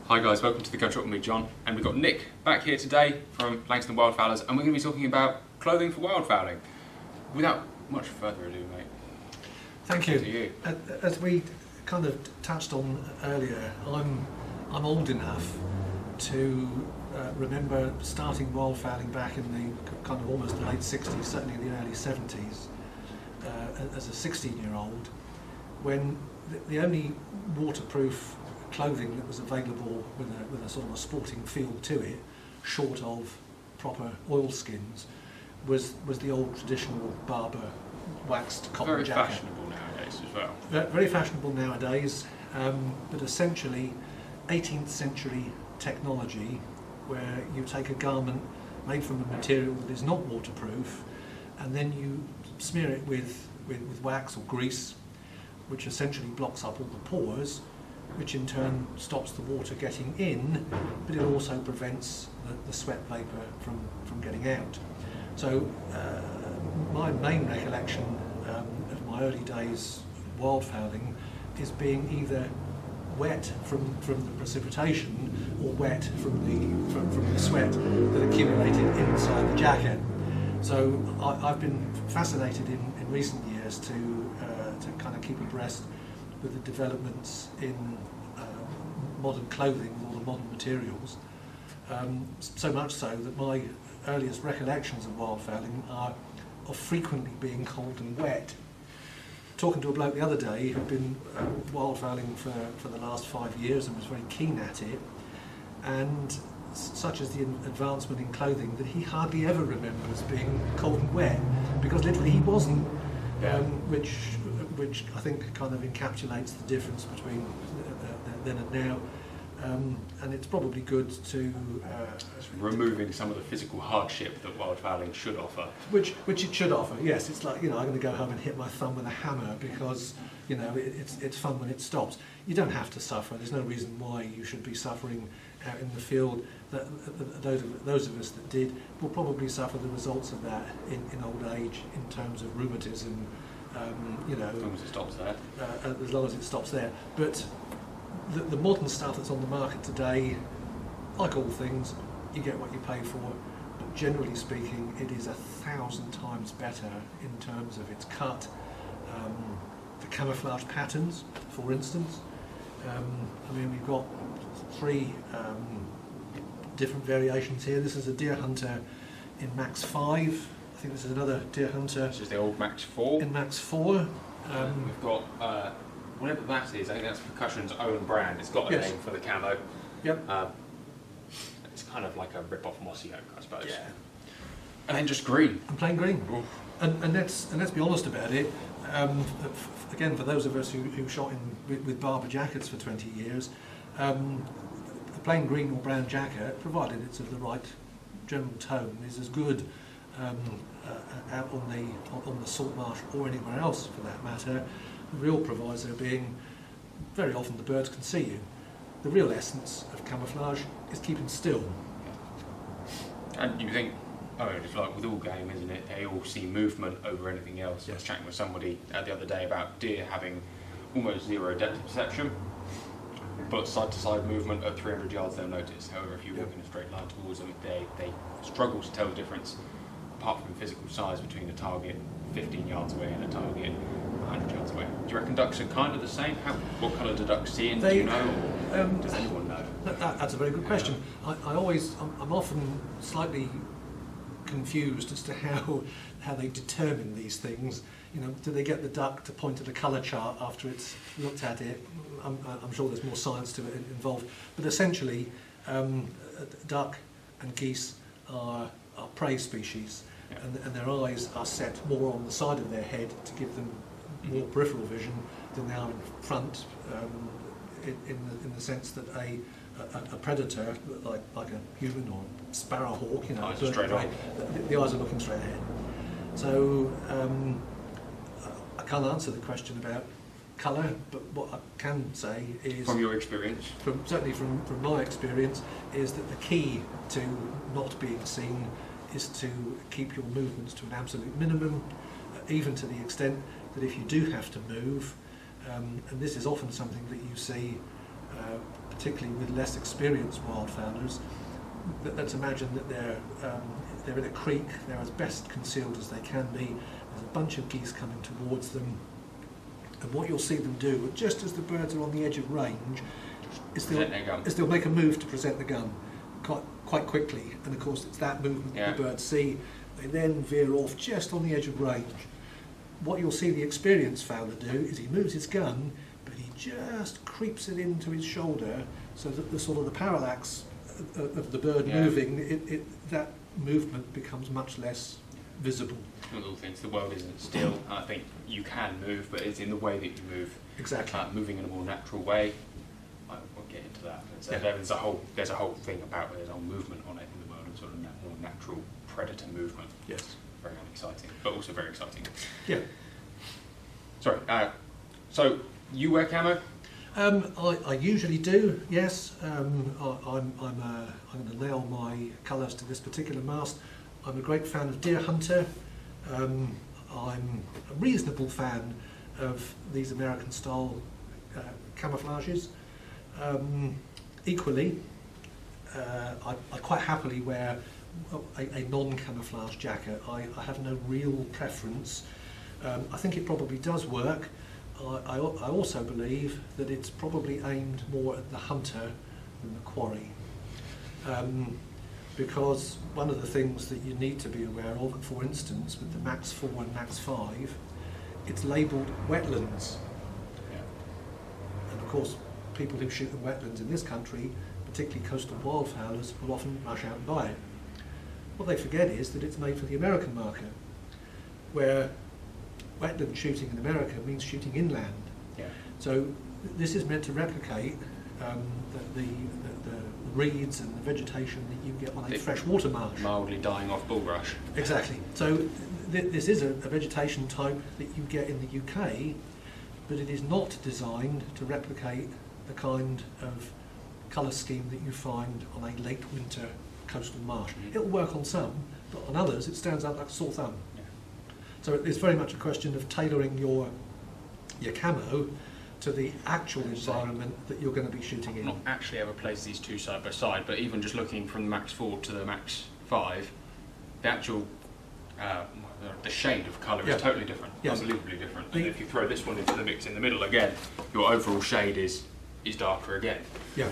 Hi guys, welcome to the Go Shop with me, John, and we've got Nick back here today from Langstone Wildfowlers, and we're going to be talking about clothing for wildfowling. Without much further ado, mate. Thank you. As we kind of touched on earlier, I'm old enough to remember starting wildfowling back in the kind of almost the late 60s, certainly the early 70s, as a 16-year-old, when the only waterproof clothing that was available with a sort of a sporting feel to it, short of proper oilskins, was the old traditional Barber waxed cotton jacket. Very fashionable nowadays as well. Very fashionable nowadays, but essentially 18th century technology where you take a garment made from a material that is not waterproof and then you smear it with wax or grease, which essentially blocks up all the pores, which in turn stops the water getting in, but it also prevents the sweat vapour from getting out. So my main recollection of my early days wildfowling is being either wet from the precipitation or wet from the sweat that accumulated inside the jacket. So I've been fascinated in recent years to kind of keep abreast with the developments in modern clothing with all the modern materials. So much so that my earliest recollections of wildfowling are of frequently being cold and wet. Talking to a bloke the other day who'd been wildfowling for the last 5 years and was very keen at it, and such is the advancement in clothing that he hardly ever remembers being cold and wet, because literally he wasn't, which I think kind of encapsulates the difference between then and now. And it's probably good to removing some of the physical hardship that wildfowling should offer. Which it should offer, yes. It's like, I'm going to go home and hit my thumb with a hammer because, it's fun when it stops. You don't have to suffer. There's no reason why you should be suffering out in the field. Those of us that did will probably suffer the results of that in old age in terms of rheumatism, as long as it stops there. As long as it stops there. But the modern stuff that's on the market today, like all things, you get what you pay for, but generally speaking it is 1,000 times better in terms of its cut, the camouflage patterns, for instance. We've got 3 different variations here. This is a deer hunter in Max 5. I think this is another deer hunter. This is the old Max 4. In Max 4. We've got whatever that is, I think that's Percussion's own brand. It's got a name for the camo. Yep. It's kind of like a rip-off Mossy Oak, I suppose. Yeah. And then just green. And plain green. And let's be honest about it. Again, for those of us who shot with Barber jackets for 20 years, a plain green or brown jacket, provided it's of the right general tone, is as good out on the salt marsh or anywhere else for that matter. The real proviso being, very often the birds can see you. The real essence of camouflage is keeping still. And you think, it's like with all game, isn't it? They all see movement over anything else. Yes. I was chatting with somebody the other day about deer having almost zero depth of perception, but side-to-side movement at 300 yards they'll notice. However, if you walk in a straight line towards them, they struggle to tell the difference, apart from physical size, between a target 15 yards away and a target 100 yards away. Do you reckon ducks are kind of the same? What colour do ducks see in? Do you know? Or does anyone know? That's a very good question. I'm often slightly confused as to how they determine these things. Do they get the duck to point at a colour chart after it's looked at it? I'm sure there's more science to it involved. But essentially, duck and geese are prey species, and their eyes are set more on the side of their head to give them more peripheral vision than they are in front, in the sense that a predator like a human or sparrowhawk, the eyes are looking straight ahead. So I can't answer the question about colour, but what I can say is, from your experience, certainly from my experience, is that the key to not being seen is to keep your movements to an absolute minimum, even to the extent that if you do have to move, and this is often something that you see particularly with less experienced wildfowlers. Let's imagine that they're in a creek, they're as best concealed as they can be, there's a bunch of geese coming towards them, and what you'll see them do, just as the birds are on the edge of range, is they'll make a move to present the gun quite quickly, and of course it's that movement that the birds see. They then veer off just on the edge of range. What you'll see the experienced fowler do is he moves his gun, but he just creeps it into his shoulder so that the sort of the parallax of the bird moving, that movement becomes much less visible. Little things. The world isn't still. I think you can move, but it's in the way that you move. Exactly. Moving in a more natural way. I won't get into that. So there's a whole thing about there's a whole movement on it in the world, and sort of more natural predator movement. Yes. Very unexciting, but also very exciting. Yeah. Sorry. So you wear camo? I usually do. Yes. I'm going to nail my colours to this particular mast. I'm a great fan of Deer Hunter. I'm a reasonable fan of these American-style camouflages. Equally, I quite happily wear a non-camouflage jacket. I have no real preference. I think it probably does work. I also believe that it's probably aimed more at the hunter than the quarry. Because one of the things that you need to be aware of, for instance, with the Max 4 and Max 5, it's labelled wetlands. Yeah. And of course, people who shoot in wetlands in this country, particularly coastal wildfowlers, will often rush out and buy it. What they forget is that it's made for the American market, where wetland shooting in America means shooting inland. Yeah. So this is meant to replicate the reeds and the vegetation that you get on a freshwater marsh. Mildly dying off bulrush. Exactly. So this is a vegetation type that you get in the UK, but it is not designed to replicate the kind of colour scheme that you find on a late winter coastal marsh. It'll work on some, but on others it stands out like a sore thumb. Yeah. So it's very much a question of tailoring your camo to the actual environment that you're going to be shooting in. I've not actually ever placed these two side by side, but even just looking from the Max 4 to the Max 5, the actual the shade of colour is totally different, unbelievably different. And if you throw this one into the mix in the middle again, your overall shade is darker again. Yeah.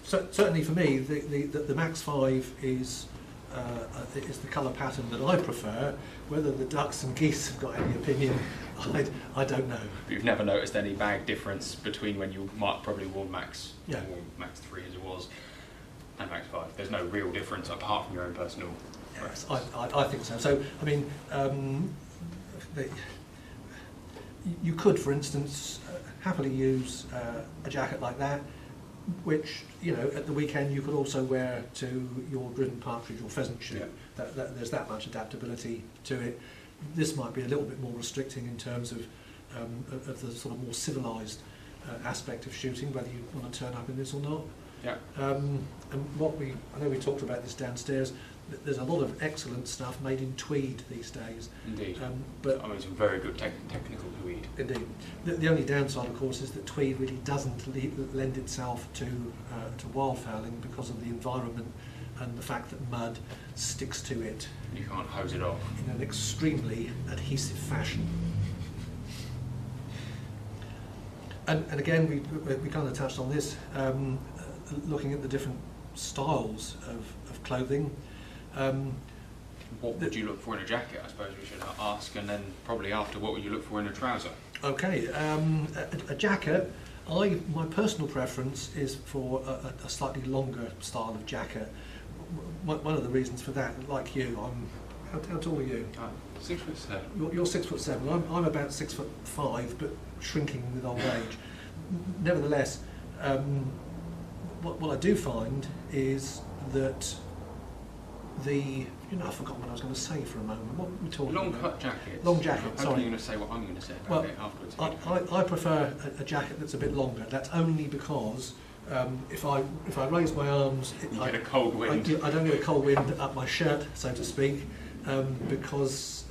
So certainly for me, the Max 5 is the colour pattern that I prefer. Whether the ducks and geese have got any opinion, I don't know. But you've never noticed any bag difference between when you might probably wore Max, or Max 3 as it was, and Max 5. There's no real difference apart from your own personal preference. I think so. So, I mean, you could, for instance, happily use a jacket like that, which, you know, at the weekend you could also wear to your driven partridge or pheasant shoot. Yeah. There's that much adaptability to it. This might be a little bit more restricting in terms of the sort of more civilised aspect of shooting, whether you want to turn up in this or not. Yeah. And I know we talked about this downstairs. There's a lot of excellent stuff made in tweed these days. Indeed. But I mean, some very good technical tweed. Indeed. The only downside, of course, is that tweed really doesn't lend itself to wildfowling because of the environment and the fact that mud sticks to it. You can't hose it off. In an extremely adhesive fashion. And again, we kind of touched on this, looking at the different styles of clothing. What would you look for in a jacket, I suppose we should ask, and then probably after, what would you look for in a trouser? Okay, a jacket, my personal preference is for a slightly longer style of jacket. One of the reasons for that, like you, how tall are you? 6'7". You're 6'7". I'm about 6'5", but shrinking with old age. Nevertheless, what I do find is that I've forgotten what I was going to say for a moment. What were we talking about? Long cut jackets. Long jacket, sorry. You're going to say what I'm going to say about it afterwards. I prefer a jacket that's a bit longer. That's only because if I raise my arms, you get a cold wind. I don't get a cold wind up my shirt, so to speak, because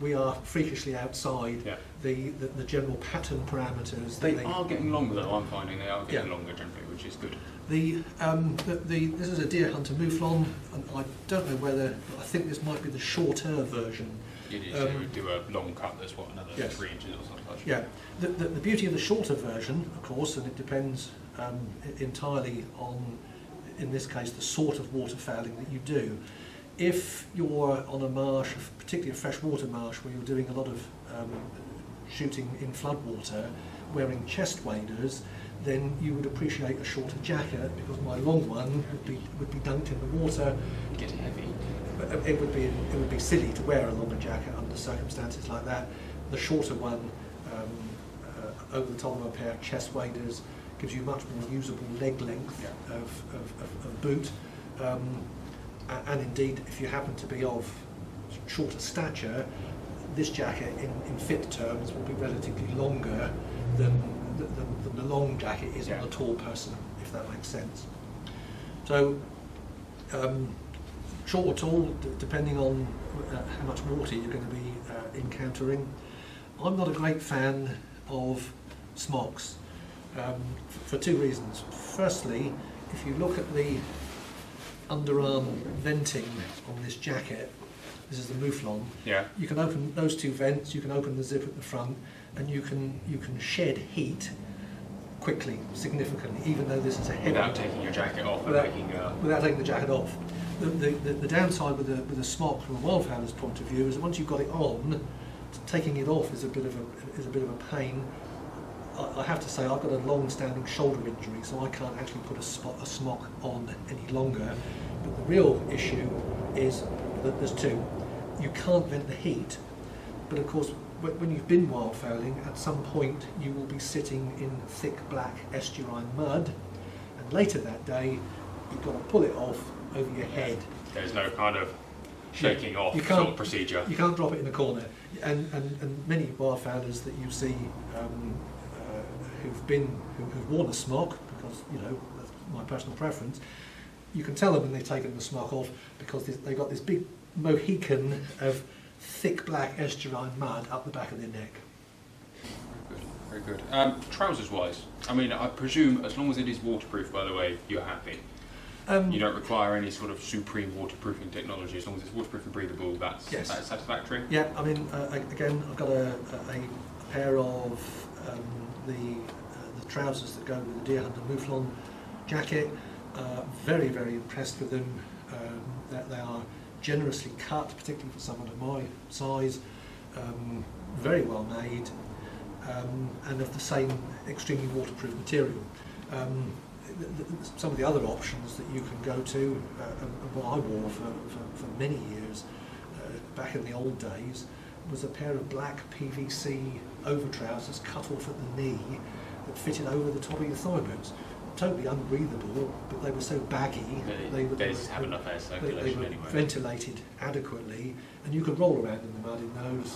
we are freakishly outside Yeah. the general pattern parameters. They are getting longer though, I'm finding they are getting longer generally, which is good. This is a deer hunter mouflon, and I don't know whether, I think this might be the shorter version. It is, it would do a long cut that's what, another Yes. 3 inches or something like that. Yeah, the beauty of the shorter version, of course, and it depends entirely on, in this case, the sort of waterfowling that you do. If you're on a marsh, particularly a freshwater marsh, where you're doing a lot of shooting in floodwater, wearing chest waders, then you would appreciate a shorter jacket, because my long one would be dunked in the water. Get heavy. It would be silly to wear a longer jacket under circumstances like that. The shorter one, over the top of a pair of chest waders, gives you much more usable leg length of boot. And indeed, if you happen to be of shorter stature, this jacket, in fit terms, will be relatively longer than the long jacket is on a tall person, if that makes sense. So, short or tall, depending on how much water you're going to be encountering. I'm not a great fan of smocks for 2 reasons. Firstly, if you look at the underarm venting on this jacket, this is the mouflon. Yeah. You can open those 2 vents, you can open the zip at the front, and you can shed heat quickly, significantly, even though this is a heavy... Without taking your jacket off and without taking the jacket off. The downside with a smock from a wildfowler's point of view is that once you've got it on, taking it off is a bit of a pain. I have to say I've got a long-standing shoulder injury, so I can't actually put a smock on any longer. But the real issue is that there's 2. You can't vent the heat, but of course when you've been wildfowling, at some point you will be sitting in thick black estuarine mud, and later that day you've got to pull it off over your head. There's no kind of shaking off sort of procedure. You can't drop it in a corner. And many wildfowlers that you see who've worn a smock, because, you know, that's my personal preference, you can tell them when they've taken the smock off, because they've got this big mohican of thick black estuarine mud up the back of their neck. Very good. Trousers wise, I mean, I presume as long as it is waterproof, by the way, you're happy. You don't require any sort of supreme waterproofing technology. As long as it's waterproof and breathable, that's satisfactory. Yeah, I mean, again, I've got a pair of the trousers that go with the deer hunter mouflon jacket. Very, very impressed with them. That they are generously cut, particularly for someone of my size. Very well made, and of the same extremely waterproof material. Some of the other options that you can go to, and what I wore for many years back in the old days, was a pair of black PVC over trousers cut off at the knee that fitted over the top of your thigh boots. Totally unbreathable, but they were so baggy. They just have enough air circulation they were anyway. Ventilated adequately, and you could roll around in the mud in those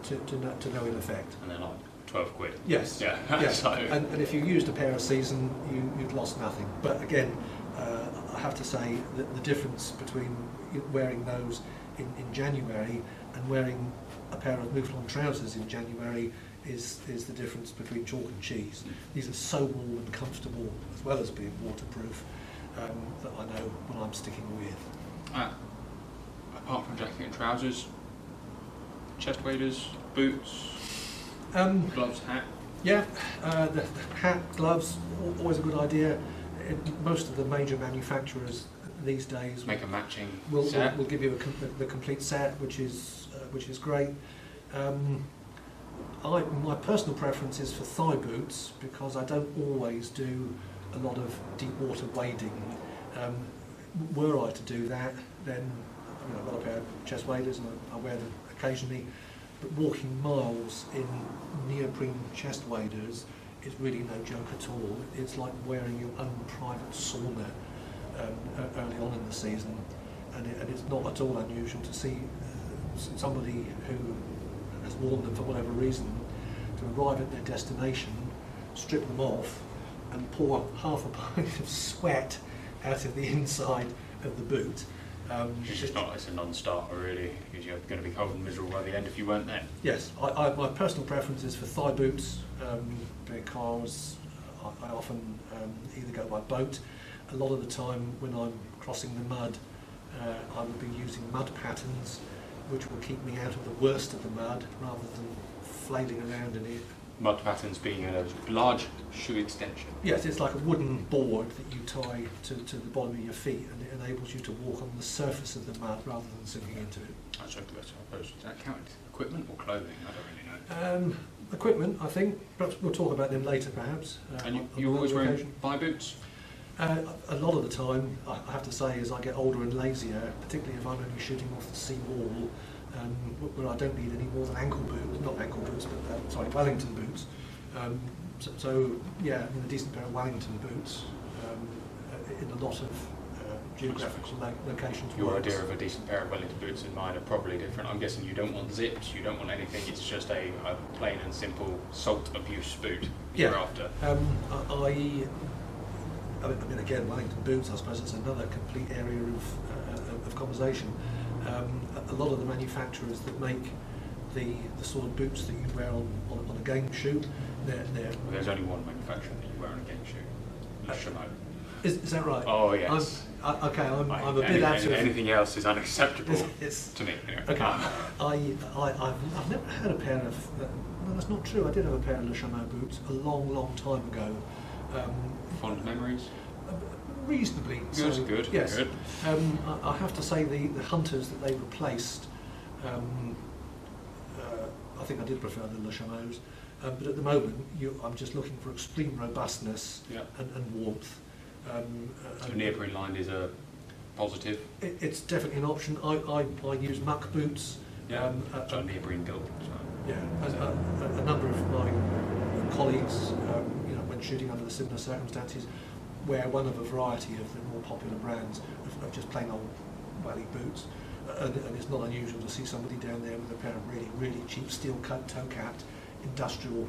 to no ill effect. And they're like 12 quid. Yes. Yeah. Yes. So. And if you used a pair a season, you'd lost nothing. But again, I have to say that the difference between wearing those in January and wearing a pair of mouflon trousers in January is the difference between chalk and cheese. These are so warm and comfortable, as well as being waterproof, that I know what I'm sticking with. Apart from jacket and trousers, chest waders, boots, gloves, hat? Yeah, the hat, gloves, always a good idea. Most of the major manufacturers these days make a matching set. Will give you the complete set, which is great. My personal preference is for thigh boots, because I don't always do a lot of deep water wading. Were I to do that, then I've got a pair of chest waders and I wear them occasionally. But walking miles in neoprene chest waders is really no joke at all. It's like wearing your own private sauna early on in the season, and it's not at all unusual to see somebody who has worn them for whatever reason to arrive at their destination, strip them off, and pour half a pint of sweat out of the inside of the boot. It's just not, it's a non-starter really, because you're going to be cold and miserable by the end if you weren't there. Yes, my personal preference is for thigh boots, because I often either go by boat. A lot of the time when I'm crossing the mud, I will be using mud patterns, which will keep me out of the worst of the mud rather than flailing around in it. Mud patterns being a large shoe extension. Yes, it's like a wooden board that you tie to the bottom of your feet, and it enables you to walk on the surface of the mud rather than sinking into it. I suppose, does that count as equipment or clothing? I don't really know. Equipment, I think. Perhaps we'll talk about them later, perhaps. And you always wearing thigh boots? A lot of the time, I have to say, as I get older and lazier, particularly if I'm only shooting off the sea wall, where I don't need any more than ankle boots, not ankle boots, but sorry, Wellington boots. So yeah, I mean, a decent pair of Wellington boots in a lot of geographical locations. Your works. idea of a decent pair of Wellington boots and mine are probably different. I'm guessing you don't want zips, you don't want anything, it's just a plain and simple salt abuse boot you're after. I mean, again, Wellington boots, I suppose it's another complete area of conversation. A lot of the manufacturers that make the sort of boots that you wear on a game shoot, they're Well, there's only one manufacturer that you wear on a game shoe, Le Chameau. Is that right? Oh yes. I'm a bit out of... Anything else is unacceptable to me. You know. Okay. I've never had a pair of... no, that's not true. I did have a pair of Le Chameau boots a long time ago. Fond memories? Reasonably. Good, so, good, yes. good. I have to say the hunters that they replaced, I think I did prefer the Le Chameaus, but at the moment I'm just looking for extreme robustness and warmth. So neoprene lined is a positive? It's definitely an option. I use muck boots. Yeah, so neoprene built. Yeah, a number of my colleagues, when shooting under the similar circumstances, wear one of a variety of the more popular brands of just plain old welly boots, and it's not unusual to see somebody down there with a pair of really cheap steel-cut toe-capped industrial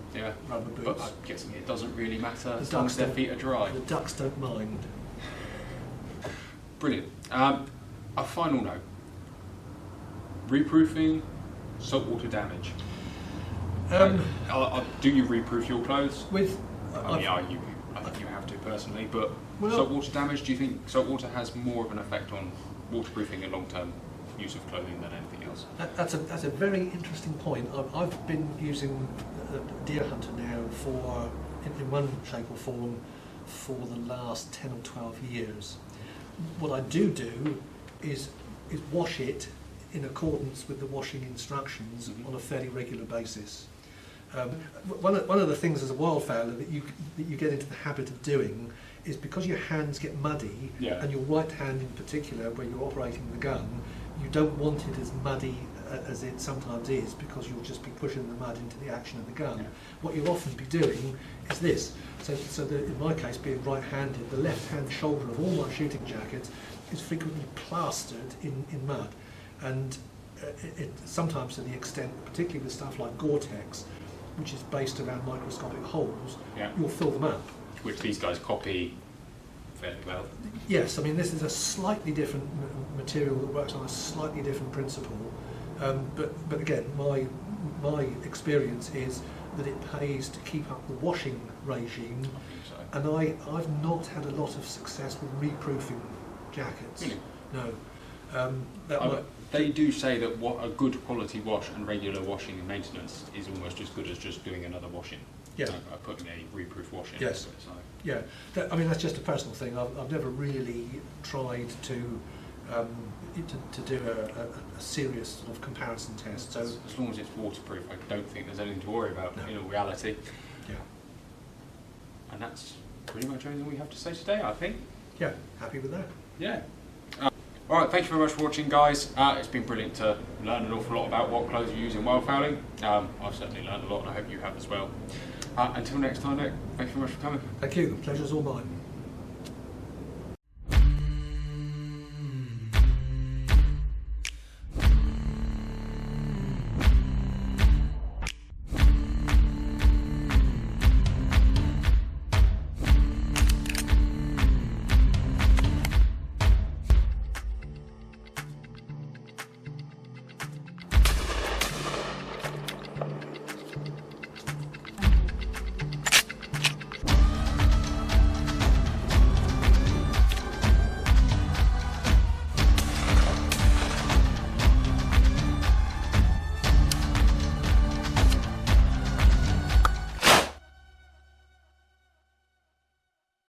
rubber boots. But I'm guessing it doesn't really matter as long as their feet are dry. The ducks don't mind. Brilliant. A final note. Reproofing, saltwater damage. Do you reproof your clothes? I think you have to personally, but saltwater damage, do you think saltwater has more of an effect on waterproofing and long-term use of clothing than anything else? That's a very interesting point. I've been using Deer Hunter now in one shape or form for the last 10 or 12 years. What I do is wash it in accordance with the washing instructions on a fairly regular basis. One of the things as a wildfowler that you get into the habit of doing is, because your hands get muddy, and your right hand in particular, where you're operating the gun, you don't want it as muddy as it sometimes is, because you'll just be pushing the mud into the action of the gun. Yeah. What you'll often be doing is this. So that in my case, being right-handed, the left-hand shoulder of all my shooting jackets is frequently plastered in mud, and it sometimes to the extent, particularly with stuff like Gore-Tex, which is based around microscopic holes, you'll fill them up. Which these guys copy fairly well. Yes, I mean, this is a slightly different material that works on a slightly different principle, but again, my experience is that it pays to keep up the washing regime, and I've not had a lot of success with reproofing jackets. Really? No. They do say that a good quality wash and regular washing and maintenance is almost as good as just doing another washing. Yeah. Putting a reproof wash in. Yes. Yeah. I mean, that's just a personal thing. I've never really tried to do a serious sort of comparison test. So as long as it's waterproof, I don't think there's anything to worry about in all reality. Yeah. And that's pretty much everything we have to say today, I think. Yeah. Happy with that. Yeah. Alright, thank you very much for watching, guys. It's been brilliant to learn an awful lot about what clothes you use in wildfowling. I've certainly learned a lot, and I hope you have as well. Until next time, Nick, thank you very much for coming. Thank you. The pleasure's all mine.